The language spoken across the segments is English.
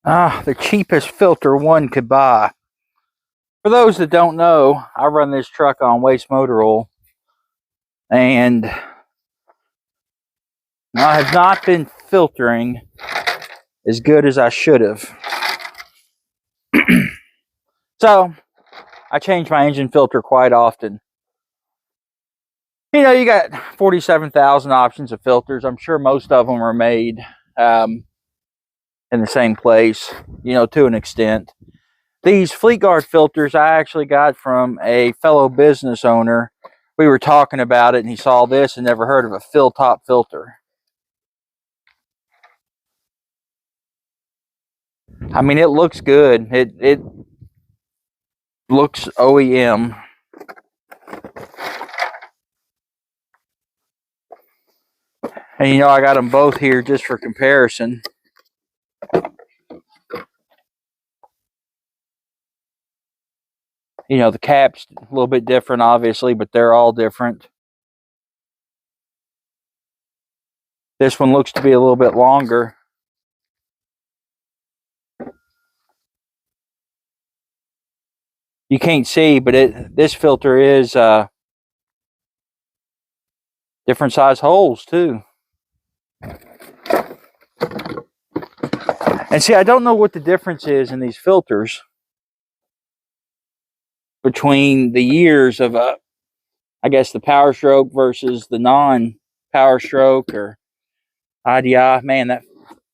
The cheapest filter one could buy. For those that don't know, I run this truck on waste motor oil, and I have not been filtering as good as I should have. So, I change my engine filter quite often. You know, you got 47,000 options of filters. I'm sure most of them are made in the same place, you know, to an extent. These Fleetguard filters I actually got from a fellow business owner. We were talking about it, and he saw this and never heard of a fill top filter. I mean, it looks good. It looks OEM. And you know, I got them both here just for comparison. You know, the cap's a little bit different, obviously, but they're all different. This one looks to be a little bit longer. You can't see, but this filter is different size holes too. And see, I don't know what the difference is in these filters between the years of I guess the Powerstroke versus the non-Powerstroke or IDI. Man, that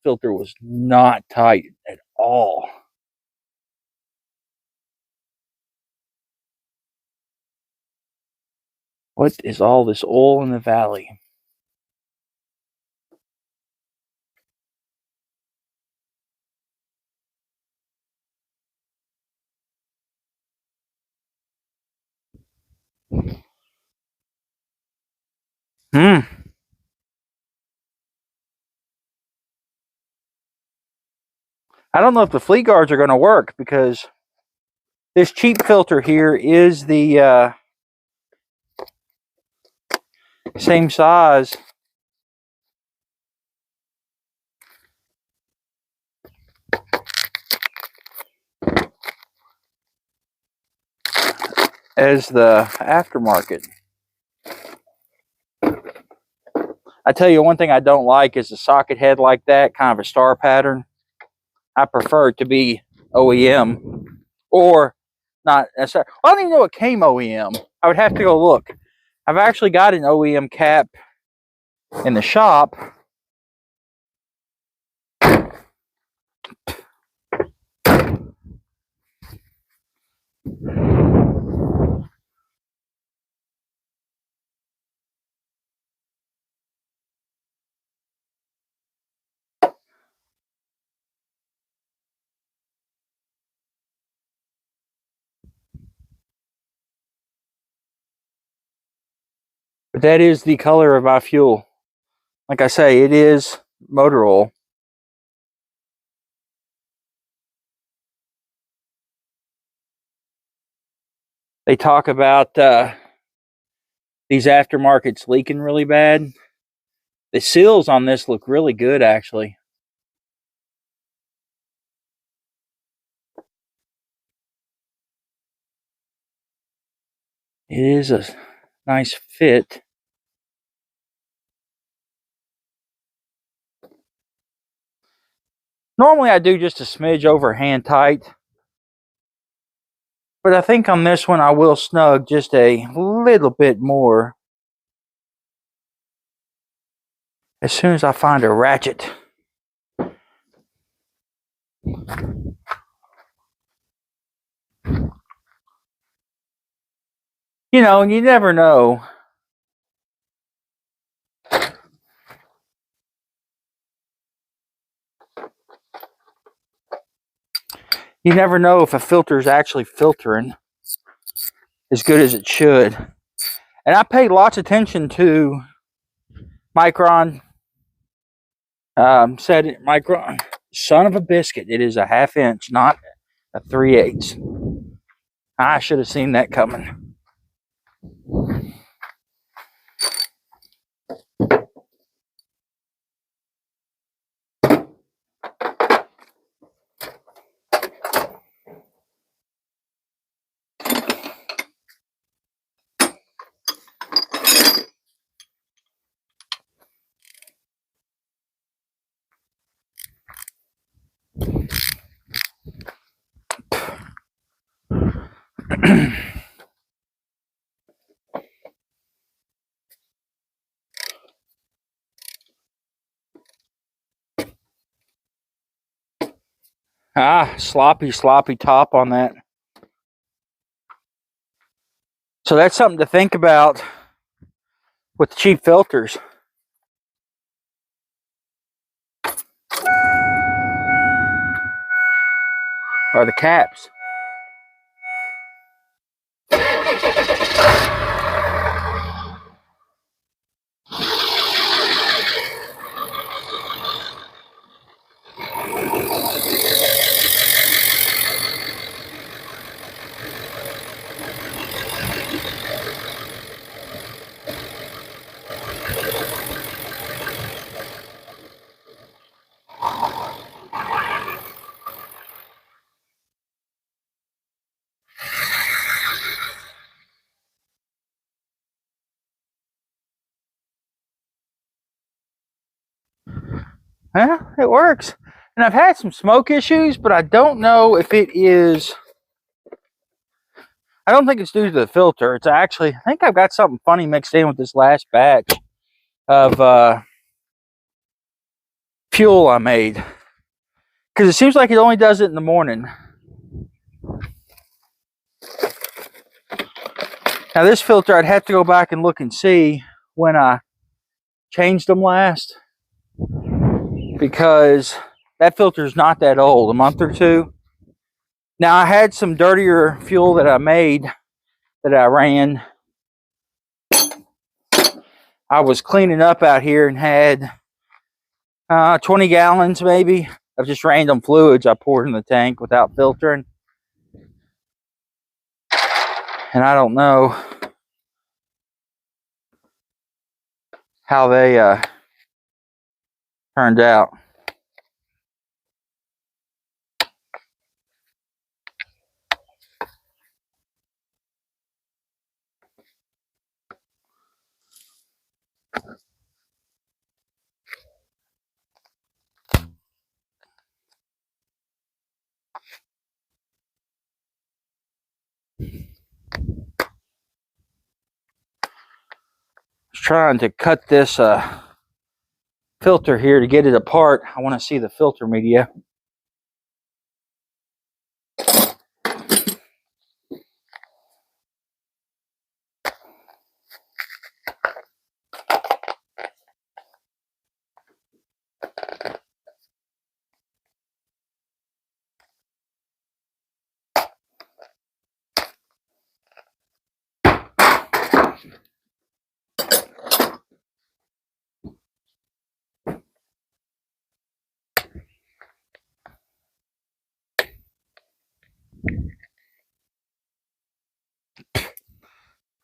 filter was not tight at all. What is all this oil in the valley? I don't know if the fleet guards are going to work, because this cheap filter here is the same size as the aftermarket. I tell you, one thing I don't like is a socket head like that, kind of a star pattern. I prefer it to be OEM, or not necessarily. I don't even know it came OEM. I would have to go look. I've actually got an OEM cap in the shop. But that is the color of my fuel. Like I say, it is motor oil. They talk about these aftermarkets leaking really bad. The seals on this look really good, actually. It is a nice fit. Normally I do just a smidge over hand tight, but I think on this one I will snug just a little bit more as soon as I find a ratchet. You know, and you never know. You never know if a filter is actually filtering as good as it should. And I pay lots of attention to micron. Said it, micron. Son of a biscuit. It is a 1/2 inch, not a 3/8. I should have seen that coming. Sloppy top on that. So that's something to think about with cheap filters. Are the caps. Yeah, it works. And I've had some smoke issues, but I don't know if it is. I don't think it's due to the filter. It's actually, I think I've got something funny mixed in with this last batch of fuel I made. Because it seems like it only does it in the morning. Now this filter, I'd have to go back and look and see when I changed them last. Because that filter is not that old, a month or two. Now I had some dirtier fuel that I made, that I ran. I was cleaning up out here and had 20 gallons maybe of just random fluids I poured in the tank without filtering. And I don't know how they turned out. Trying to cut this filter here to get it apart. I want to see the filter media.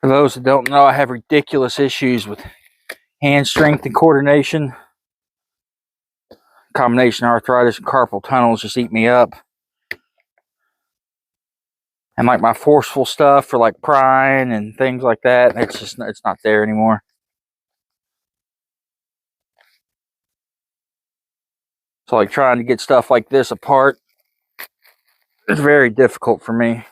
For those that don't know, I have ridiculous issues with hand strength and coordination. Combination arthritis and carpal tunnels just eat me up. And like my forceful stuff for like prying and things like that, it's not there anymore. So like trying to get stuff like this apart is very difficult for me.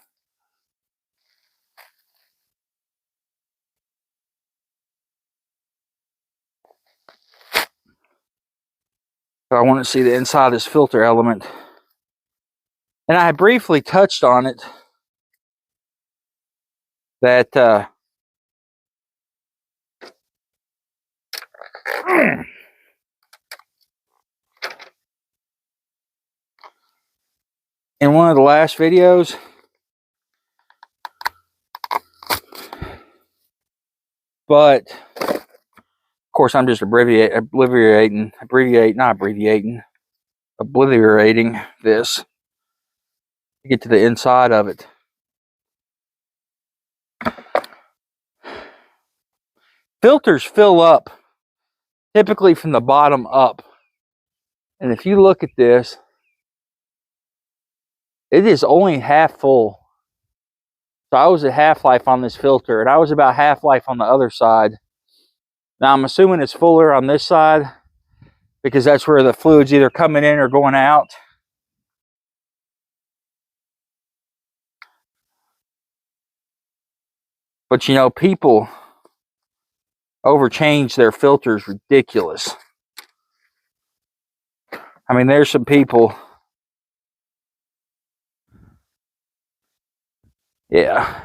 So I want to see the inside of this filter element. And I briefly touched on it that in one of the last videos. But of course I'm just obliterating this to get to the inside of it. Filters fill up typically from the bottom up. And if you look at this, it is only half full. So I was at half-life on this filter, and I was about half-life on the other side. Now I'm assuming it's fuller on this side because that's where the fluid's either coming in or going out. But you know, people overchange their filters ridiculous. I mean, there's some people. Yeah.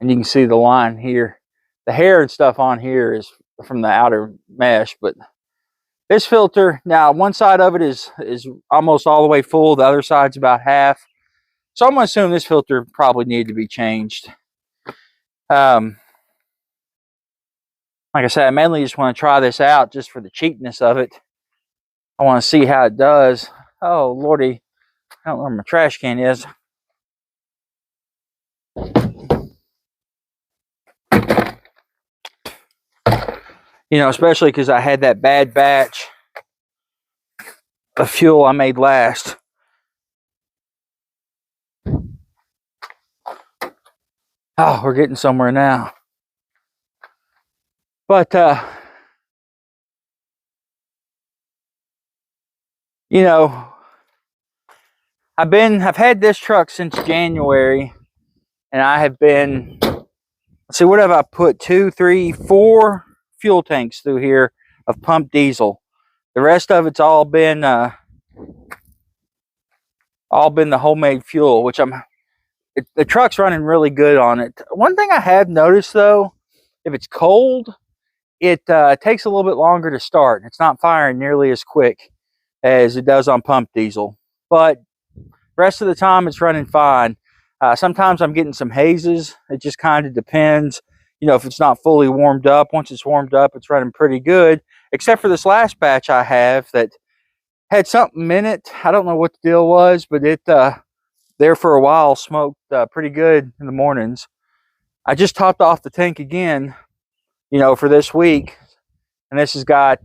And you can see the line here. The hair and stuff on here is from the outer mesh, but this filter, now one side of it is almost all the way full, the other side's about half. So I'm going to assume this filter probably needed to be changed. Like I said, I mainly just want to try this out just for the cheapness of it. I want to see how it does. Oh, Lordy. I don't know where my trash can is. You know, especially because I had that bad batch of fuel I made last. Oh, we're getting somewhere now. But, you know, I've had this truck since January, and I have been, let's see, what have I put? 2, 3, 4 fuel tanks through here of pumped diesel. The rest of it's all been the homemade fuel, which the truck's running really good on it. One thing I have noticed though, if it's cold, it takes a little bit longer to start. It's not firing nearly as quick as it does on pumped diesel, but the rest of the time it's running fine. Sometimes I'm getting some hazes. It just kind of depends. You know, if it's not fully warmed up. Once it's warmed up, it's running pretty good, except for this last batch I have that had something in it. I don't know what the deal was, but it there for a while smoked pretty good in the mornings. I just topped off the tank again, you know, for this week, and this has got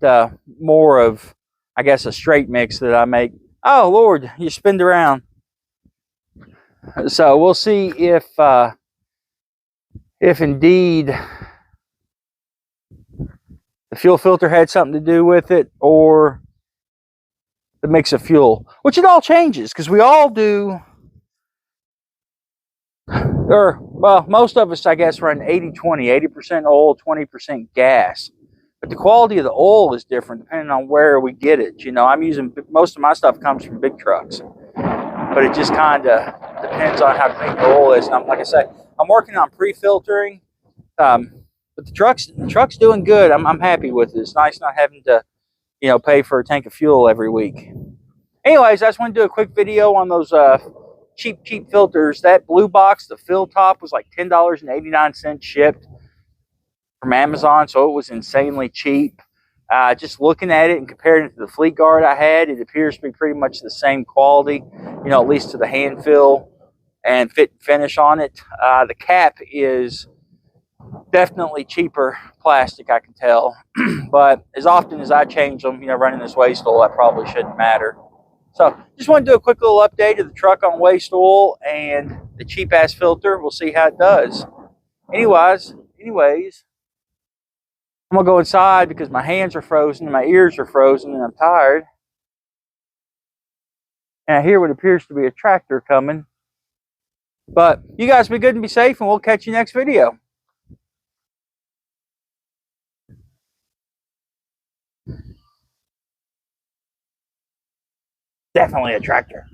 more of, I guess, a straight mix that I make. Oh Lord, you spinned around. So we'll see if indeed the fuel filter had something to do with it, or the mix of fuel, which it all changes because we all do. Or, well, most of us, I guess, run 80-20, 80% oil, 20% gas. But the quality of the oil is different depending on where we get it. You know, I'm using, most of my stuff comes from big trucks. But it just kind of depends on how clean the oil is. And like I said, I'm working on pre-filtering. But the truck's doing good. I'm happy with it. It's nice not having to, you know, pay for a tank of fuel every week. Anyways, I just want to do a quick video on those cheap filters. That blue box, the fill top, was like $10.89 shipped from Amazon, so it was insanely cheap. Just looking at it and comparing it to the Fleet Guard I had, it appears to be pretty much the same quality, you know, at least to the hand fill and fit and finish on it. The cap is definitely cheaper plastic, I can tell. But as often as I change them, you know, running this waste oil, that probably shouldn't matter. So just want to do a quick little update of the truck on waste oil and the cheap ass filter. We'll see how it does. Anyways, I'm gonna go inside because my hands are frozen and my ears are frozen and I'm tired. And I hear what appears to be a tractor coming. But you guys be good and be safe, and we'll catch you next video. Definitely a tractor.